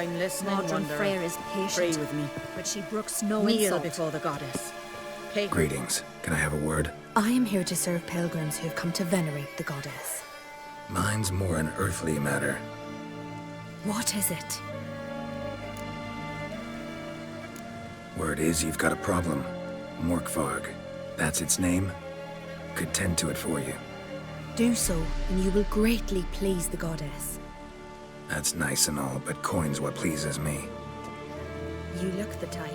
I'm listening, Modern Wanderer. Freyr is Pray patient, with me. but she brooks no Kneel insult. before the goddess. Pay. Greetings. Can I have a word? I am here to serve pilgrims who have come to venerate the goddess. Mine's more an earthly matter. What is it? Word is you've got a problem. Morkvarg. That's its name? Could tend to it for you. Do so, and you will greatly please the goddess. That's nice and all, but coin's what pleases me. You look the type.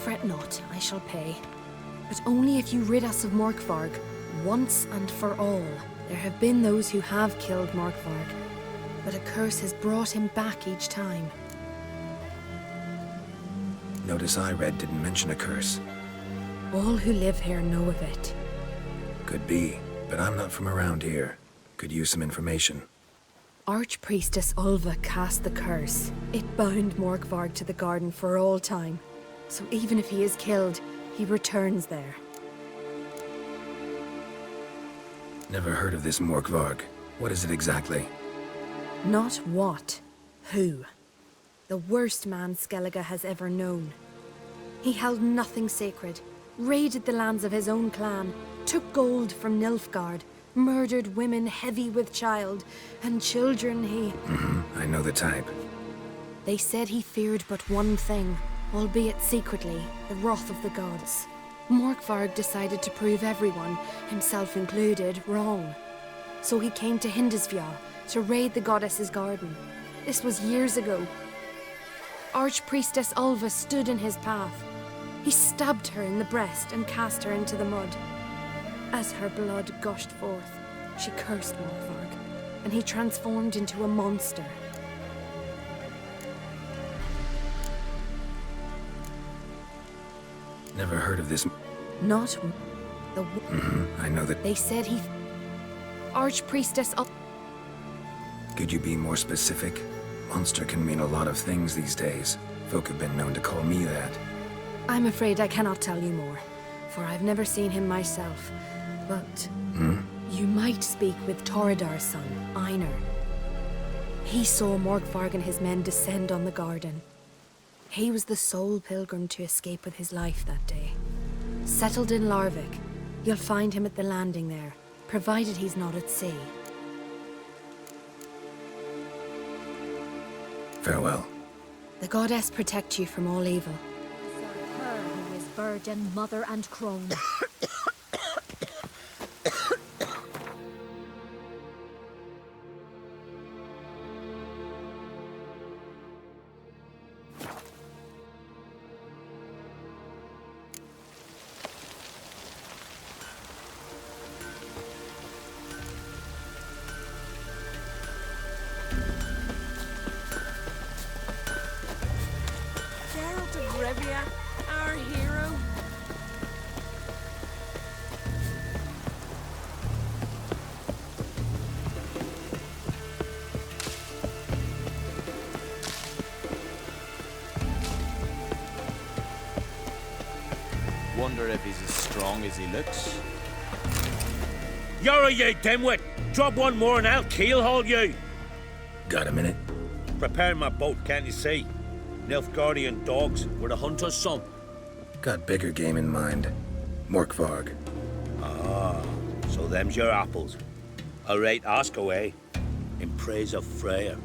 Fret not, I shall pay. But only if you rid us of Morkvarg, once and for all. There have been those who have killed Morkvarg, but a curse has brought him back each time. Notice I read didn't mention a curse. All who live here know of it. Could be, but I'm not from around here. Could use some information. Archpriestess Ulva cast the curse. It bound Morkvarg to the garden for all time. So even if he is killed, he returns there. Never heard of this Morkvarg. What is it exactly? Not what, who. The worst man Skellige has ever known. He held nothing sacred, raided the lands of his own clan, took gold from Nilfgaard, murdered women heavy with child, and children he... I know the type. They said he feared but one thing, albeit secretly, the wrath of the gods. Morkvarg decided to prove everyone, himself included, wrong. So he came to Hindisfjall to raid the goddess's garden. This was years ago. Archpriestess Ulva stood in his path. He stabbed her in the breast and cast her into the mud. As her blood gushed forth, she cursed Morkvarg, and he transformed into a monster. Never heard of this. Not the... I know that. They said he... Archpriestess Ulva... Could you be more specific? Monster can mean a lot of things these days. Folk have been known to call me that. I'm afraid I cannot tell you more, for I've never seen him myself. But... You might speak with Toradar's son, Einar. He saw Morkvarg and his men descend on the garden. He was the sole pilgrim to escape with his life that day. Settled in Larvik, you'll find him at the landing there, provided he's not at sea. Farewell. The goddess protect you from all evil. Serve her who is virgin, mother, and crone. Our hero. Wonder if he's as strong as he looks. You're you dimwit! Drop one more and I'll keelhaul you! Got a minute? Prepare my boat, can't you see? Nilfgaardian dogs were the hunter's son. Got bigger game in mind. Morkvarg. Ah, so them's your apples. All right, ask away. In praise of Freyr.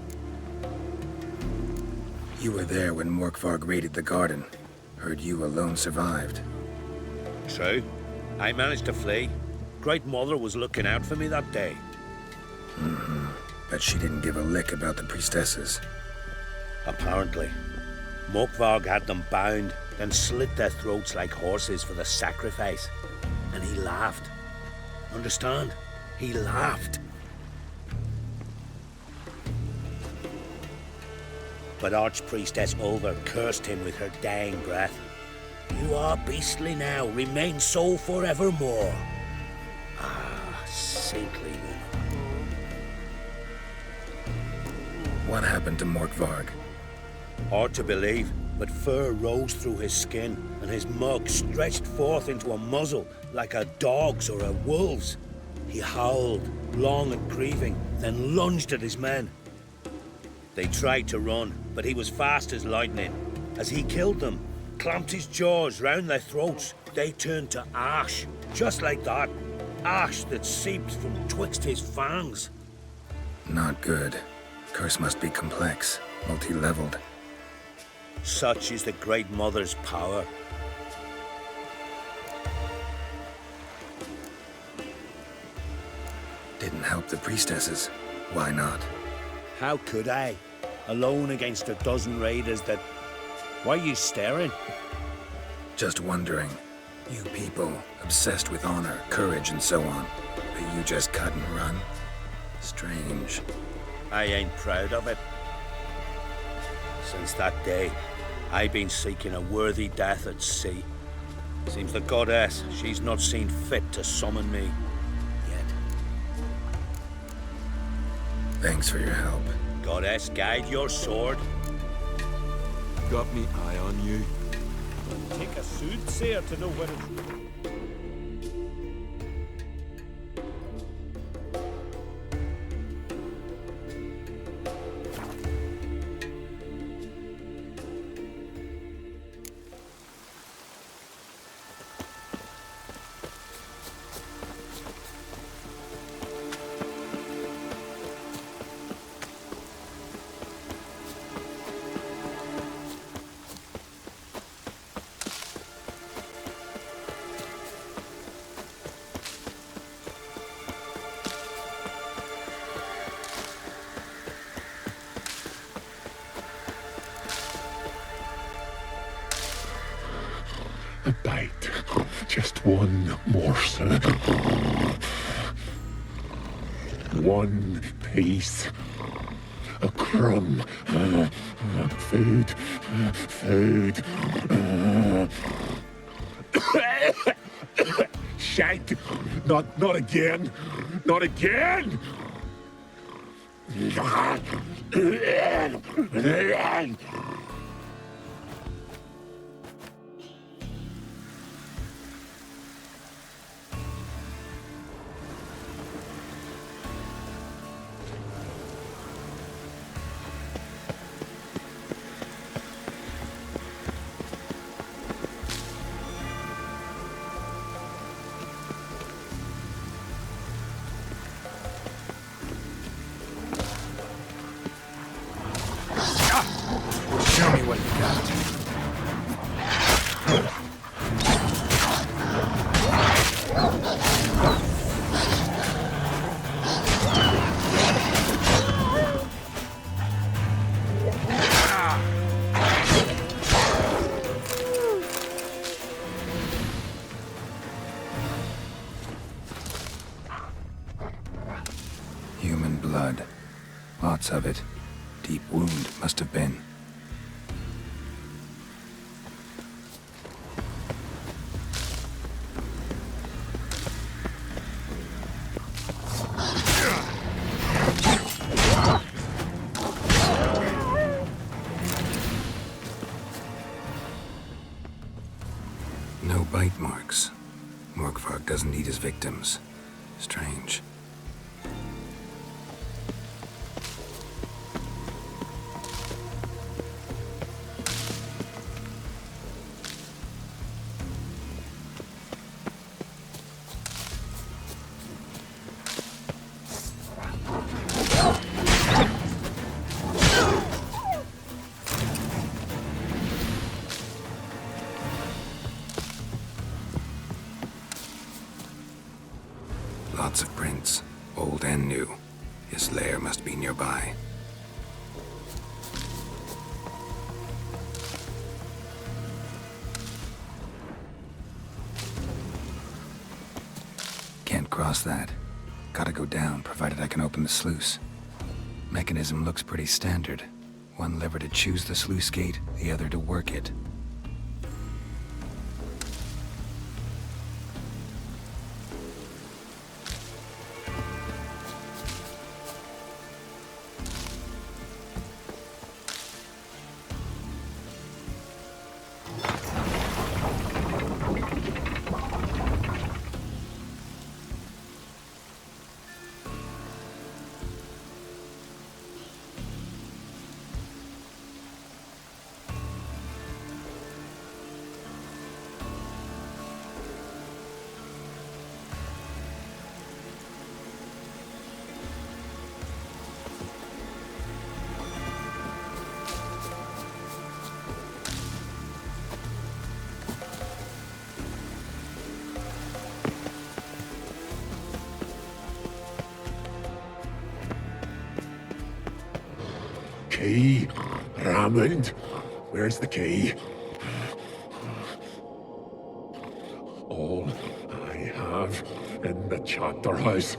You were there when Morkvarg raided the garden. Heard you alone survived. True. I managed to flee. Great Mother was looking out for me that day. But she didn't give a lick about the priestesses. Apparently. Morkvarg had them bound, then slit their throats like horses for the sacrifice. And he laughed. Understand? He laughed. But Archpriestess Ulva cursed him with her dying breath. You are beastly now, remain so forevermore. Ah, saintly woman. What happened to Morkvarg? Hard to believe, but fur rose through his skin, and his mug stretched forth into a muzzle like a dog's or a wolf's. He howled, long and grieving, then lunged at his men. They tried to run, but he was fast as lightning. As he killed them, clamped his jaws round their throats, they turned to ash. Just like that. Ash that seeped from twixt his fangs. Not good. Curse must be complex, multi-leveled. Such is the Great Mother's power. Didn't help the priestesses. Why not? How could I? Alone against a dozen raiders that... Why are you staring? Just wondering. You people, obsessed with honor, courage, and so on. But you just cut and run? Strange. I ain't proud of it. Since that day, I've been seeking a worthy death at sea. Seems the goddess, she's not seen fit to summon me. Yet. Thanks for your help. Goddess, guide your sword. Got me eye on you. Take a soothsayer to know where it's... A bite. Just one morsel. One piece. A crumb. Food. Food. Shank. Not again. Not again. Show me what you got. Human blood. Lots of it. Deep wound must have been. No bite marks. Morkvarg doesn't eat his victims. Strange. Lots of prints, old and new. His lair must be nearby. Can't cross that. Gotta go down, provided I can open the sluice. Mechanism looks pretty standard. One lever to choose the sluice gate, the other to work it. key? Raymond, where's the key? All I have in the chapter house,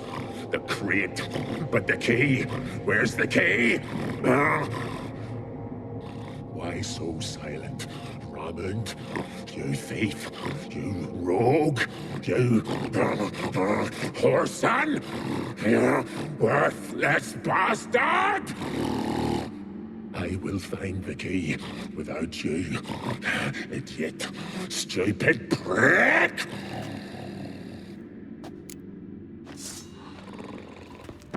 the crate, but the key, where's the key? Why so silent, Raymond? You thief, you rogue, you whoreson, you worthless bastard! I will find the key without you, idiot, stupid prick!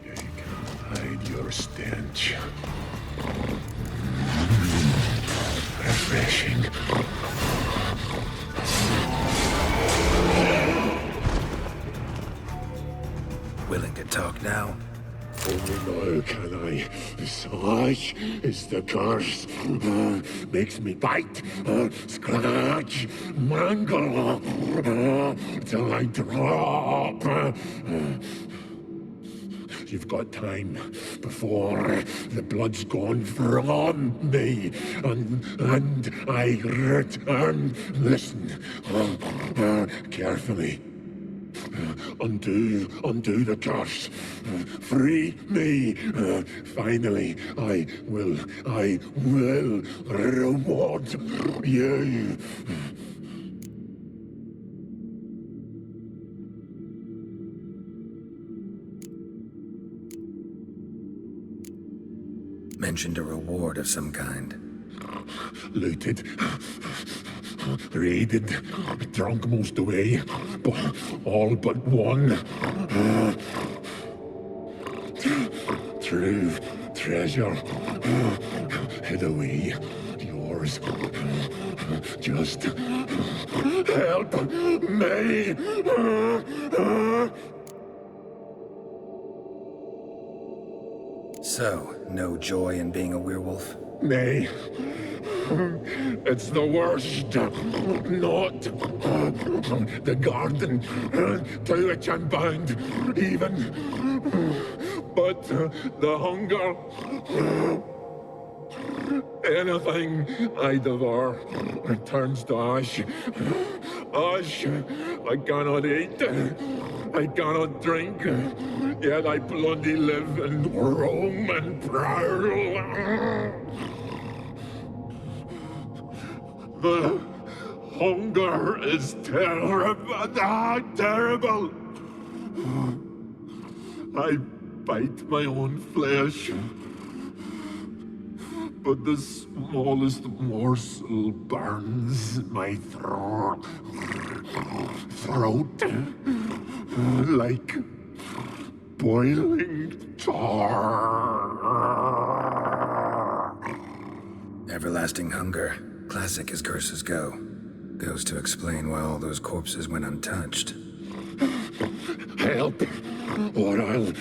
You can't hide your stench. Refreshing. Willing to talk now? Only now can I. Such is the curse. Makes me bite, scratch, mangle, till I drop. You've got time before the blood's gone from me, and I return. Listen, carefully. Undo the curse. Free me. Finally, I will reward you. Mentioned a reward of some kind. Looted, raided, drunk most away, all but one. True treasure, hid away, yours. Just help me. So, no joy in being a werewolf? Nay, it's the worst. Not the garden to which I'm bound, even, but the hunger. Anything I devour turns to ash. Ash I cannot eat, I cannot drink, yet I bloody live and roam and prowl. The hunger is terrible. I bite my own flesh, but the smallest morsel burns my throat like boiling tar. Everlasting hunger. Classic as curses go. Goes to explain why all those corpses went untouched. Help, or I'll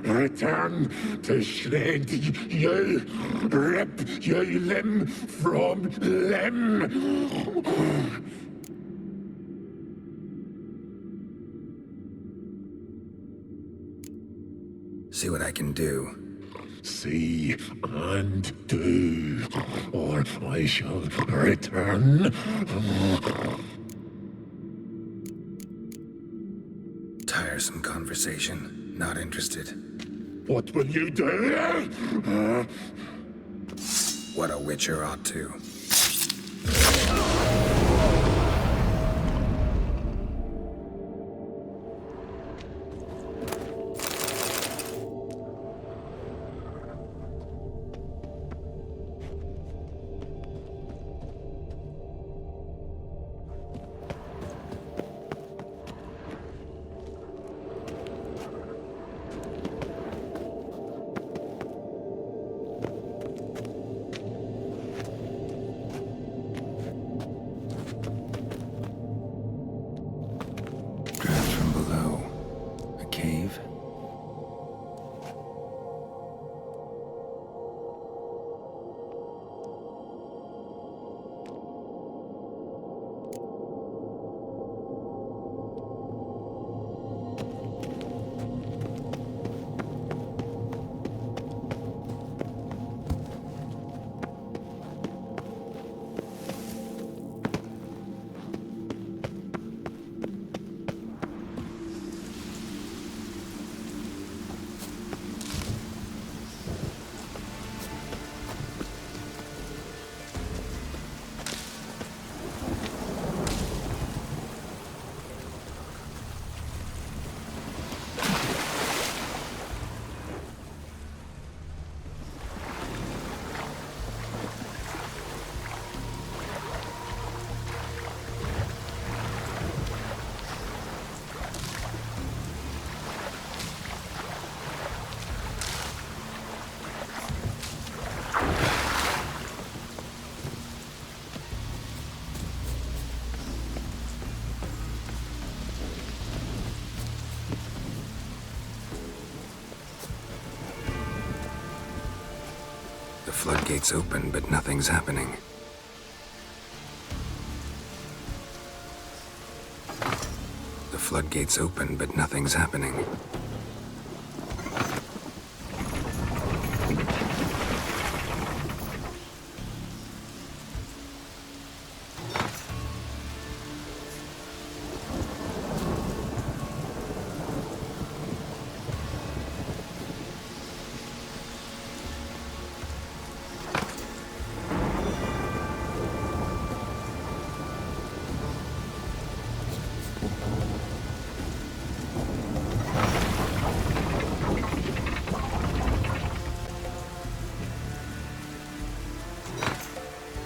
return to shred you, rip you limb from limb. See what I can do. See and do, or I shall return. Tiresome conversation. Not interested. What will you do? What a witcher ought to. floodgates open, but nothing's happening. The floodgates open, but nothing's happening.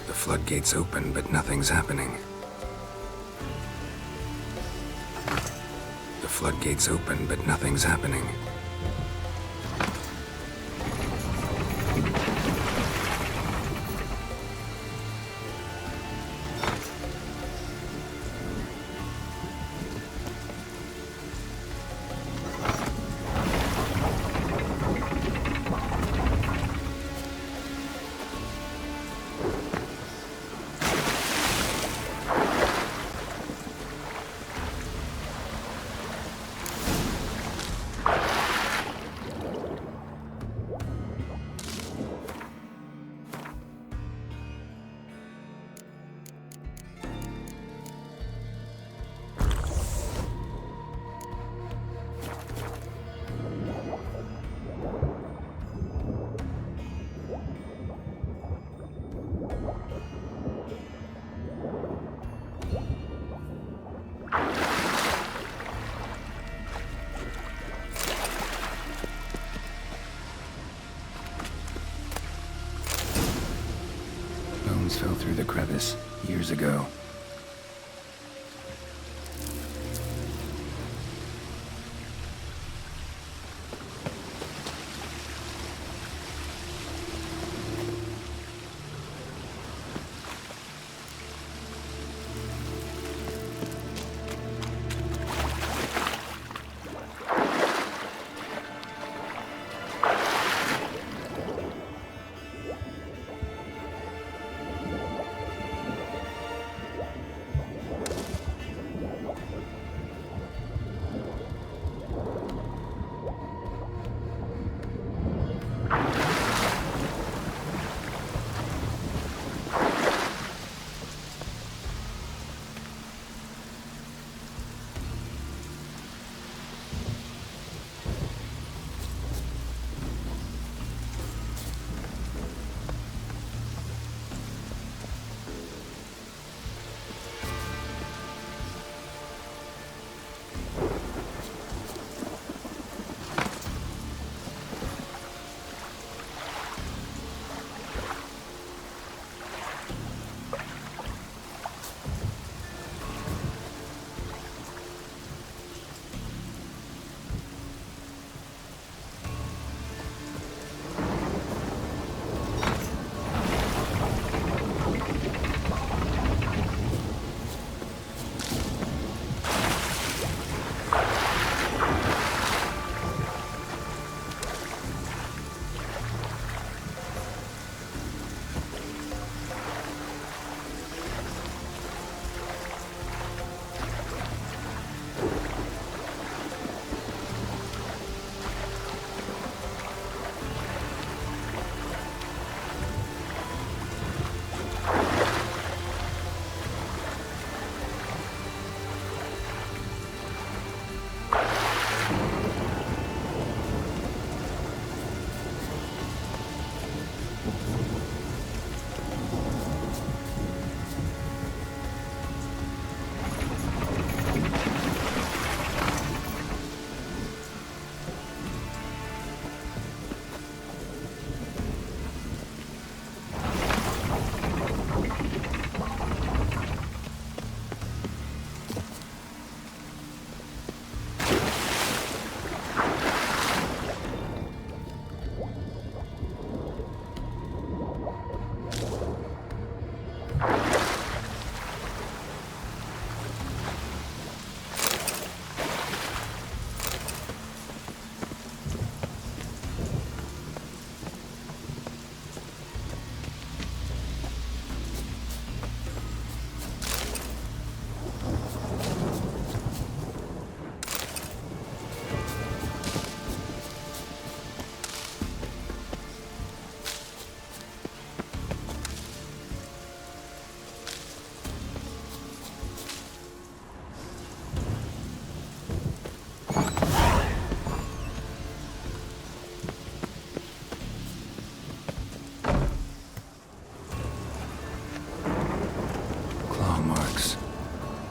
The floodgates open, but nothing's happening. The floodgates open, but nothing's happening. Bones fell through the crevice years ago.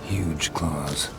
Huge claws.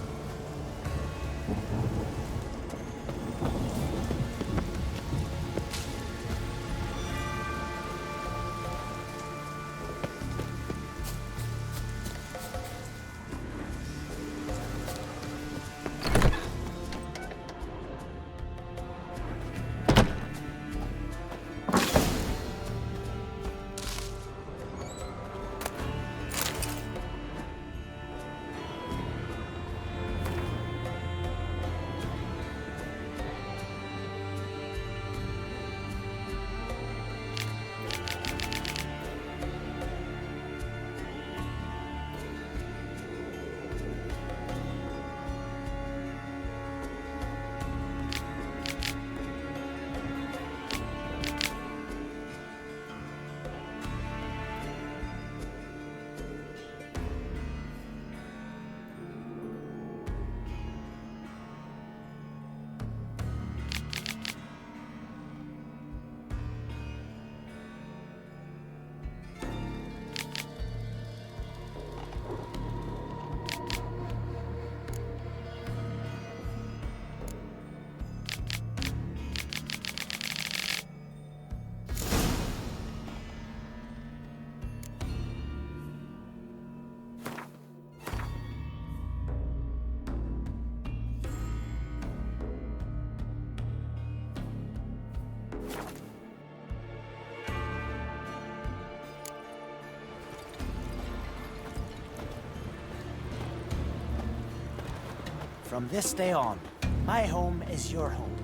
From this day on, my home is your home.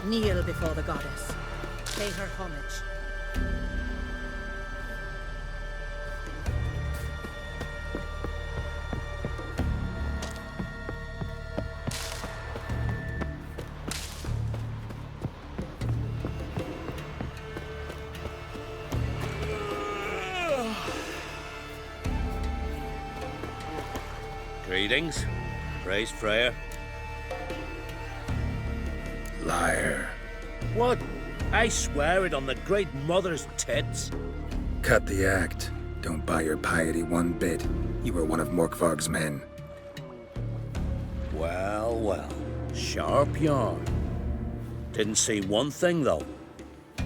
Kneel before the goddess. Pay her homage. Greetings. Praise Freya. Liar. What? I swear it on the Great Mother's tits. Cut the act. Don't buy your piety one bit. You were one of Morkvarg's men. Well, well. Sharp yarn. Didn't see one thing, though.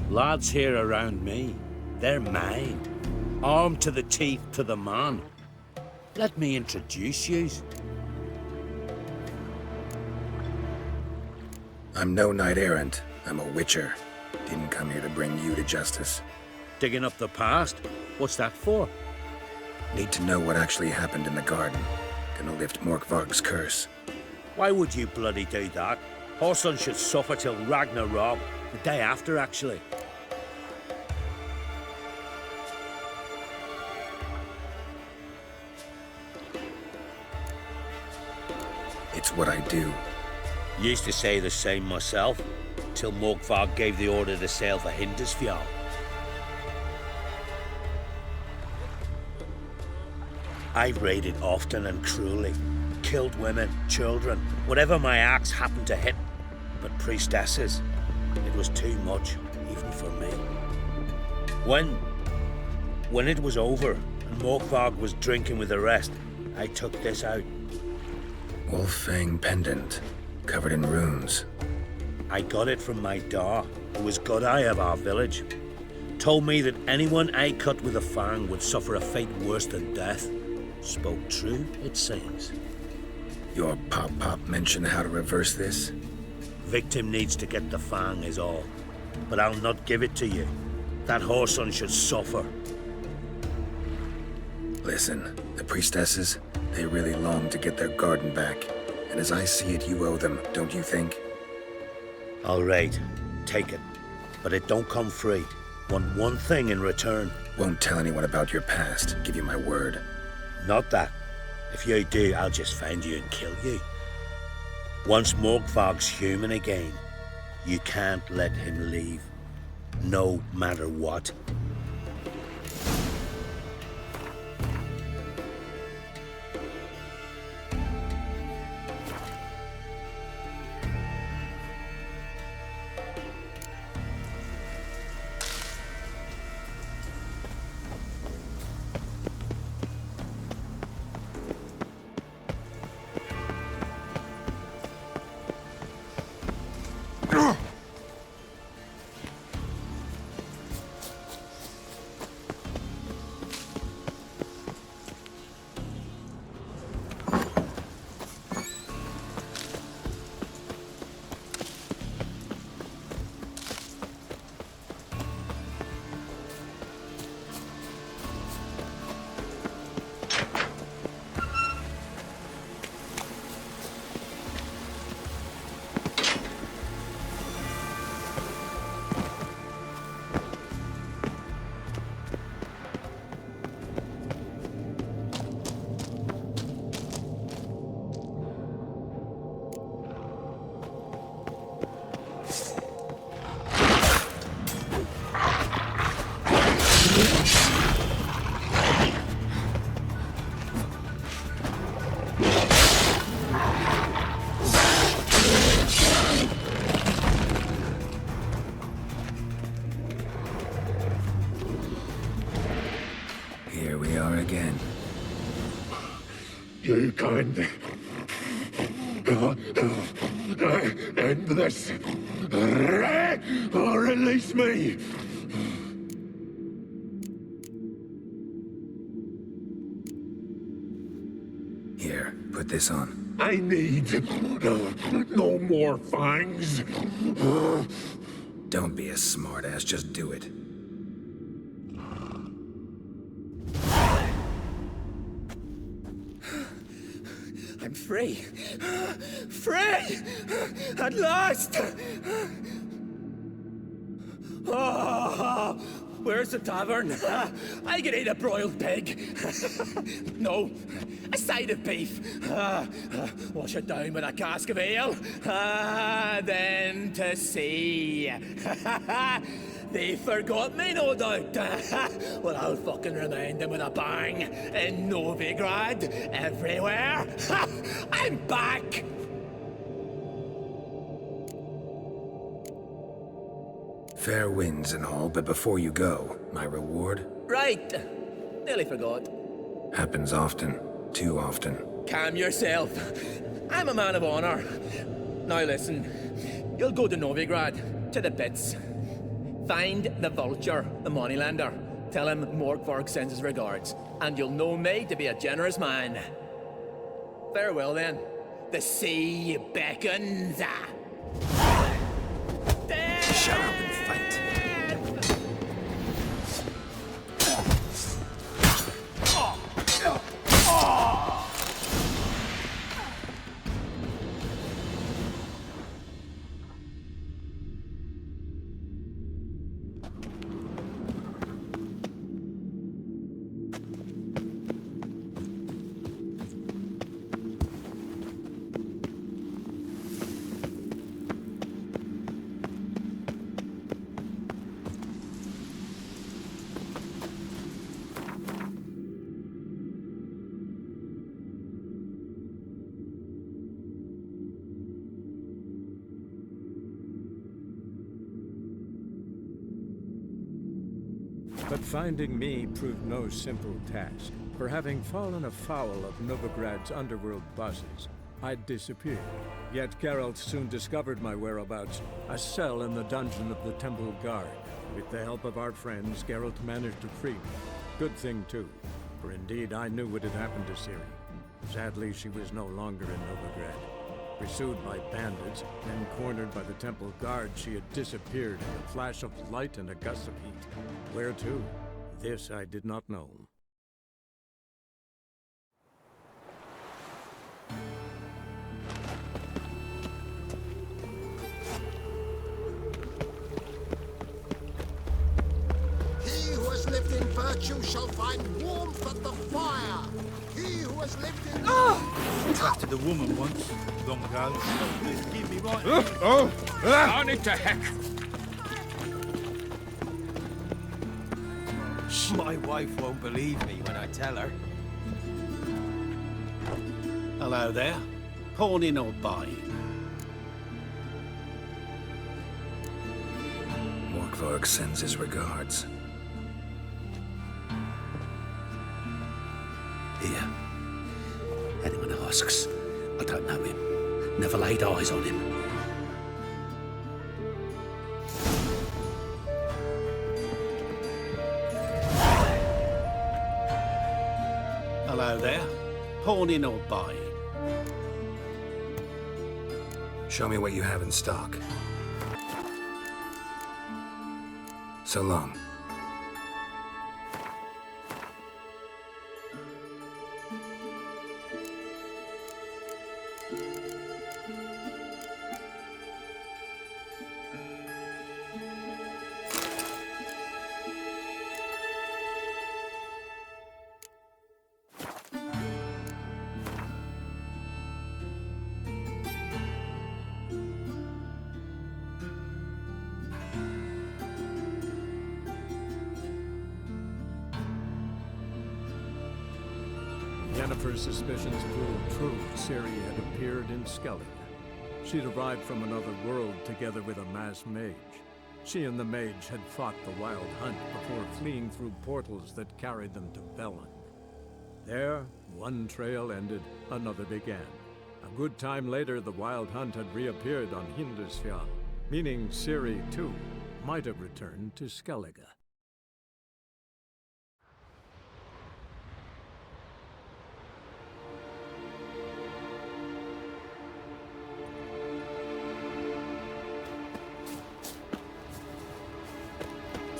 Lads here around me, they're mine. Armed to the teeth to the man. Let me introduce yous. I'm no knight-errant. I'm a witcher. Didn't come here to bring you to justice. Digging up the past? What's that for? Need to know what actually happened in the garden. Gonna lift Morkvarg's curse. Why would you bloody do that? Horson should suffer till Ragnarok. The day after, actually. It's what I do. Used to say the same myself, till Morkvarg gave the order to sail for Hindisfjall. I've raided often and cruelly, killed women, children, whatever my axe happened to hit. But priestesses, it was too much, even for me. When it was over, and Morkvarg was drinking with the rest, I took this out. Wolf-fang pendant, covered in runes. I got it from my da, who was Godai of our village. Told me that anyone I cut with a fang would suffer a fate worse than death. Spoke true, it seems. Your pop-pop mentioned how to reverse this? Victim needs to get the fang is all. But I'll not give it to you. That whoreson should suffer. Listen, the priestesses, they really long to get their garden back. And as I see it, you owe them, don't you think? All right, take it. But it don't come free. Want one thing in return. Won't tell anyone about your past, give you my word. Not that. If you do, I'll just find you and kill you. Once Morkvarg's human again, you can't let him leave. No matter what. Here we are again. You can't end this. Or release me. Here, put this on. I need no more fangs. Don't be a smartass, just do it. I'm free. Free! At last! Oh, where's the tavern? I can eat a broiled pig. No, a side of beef. Wash it down with a cask of ale. Then to sea. They forgot me, no doubt. Well, I'll fucking remind them with a bang. In Novigrad, everywhere. I'm back! Fair winds and all, but before you go, my reward? Right. Nearly forgot. Happens often. Too often. Calm yourself. I'm a man of honor. Now listen. You'll go to Novigrad, to the pits. Find the vulture, the moneylender. Tell him Morkvarg sends his regards, and you'll know me to be a generous man. Farewell then. The sea beckons. Shut up and fight. But finding me proved no simple task. For having fallen afoul of Novigrad's underworld bosses, I'd disappeared. Yet Geralt soon discovered my whereabouts, a cell in the dungeon of the Temple Guard. With the help of our friends, Geralt managed to free me. Good thing too, for indeed I knew what had happened to Ciri. Sadly, she was no longer in Novigrad. Pursued by bandits, then cornered by the Temple Guard, she had disappeared in a flash of light and a gust of heat. Where to? This I did not know. He who has lived in virtue shall find warmth at the fire. He who has lived in... Attracted a woman once, long ago. Just keep me right. On it to heck! My wife won't believe me when I tell her. Hello there. Pawning or buying? Morkvarg sends his regards. Here. Anyone asks, I don't know him. Never laid eyes on him. Hello there. Pawning or buying? Show me what you have in stock. So long. her suspicions proved true, Ciri had appeared in Skellige. She'd arrived from another world together with a masked mage. She and the mage had fought the Wild Hunt before fleeing through portals that carried them to Velen. There, one trail ended, another began. A good time later, the Wild Hunt had reappeared on Hindisfjall, meaning Ciri, too, might have returned to Skellige.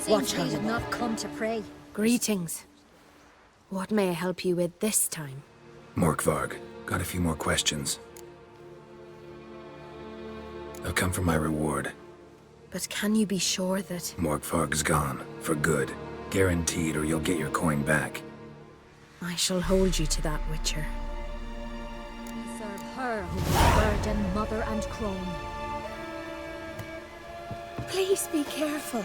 Seems he did not come to pray. Greetings. What may I help you with this time? Morkvarg, got a few more questions. I've come for my reward. But can you be sure that... Morkvarg's gone, for good. Guaranteed, or you'll get your coin back. I shall hold you to that, Witcher. We serve her who is burden, mother and crone. Please be careful.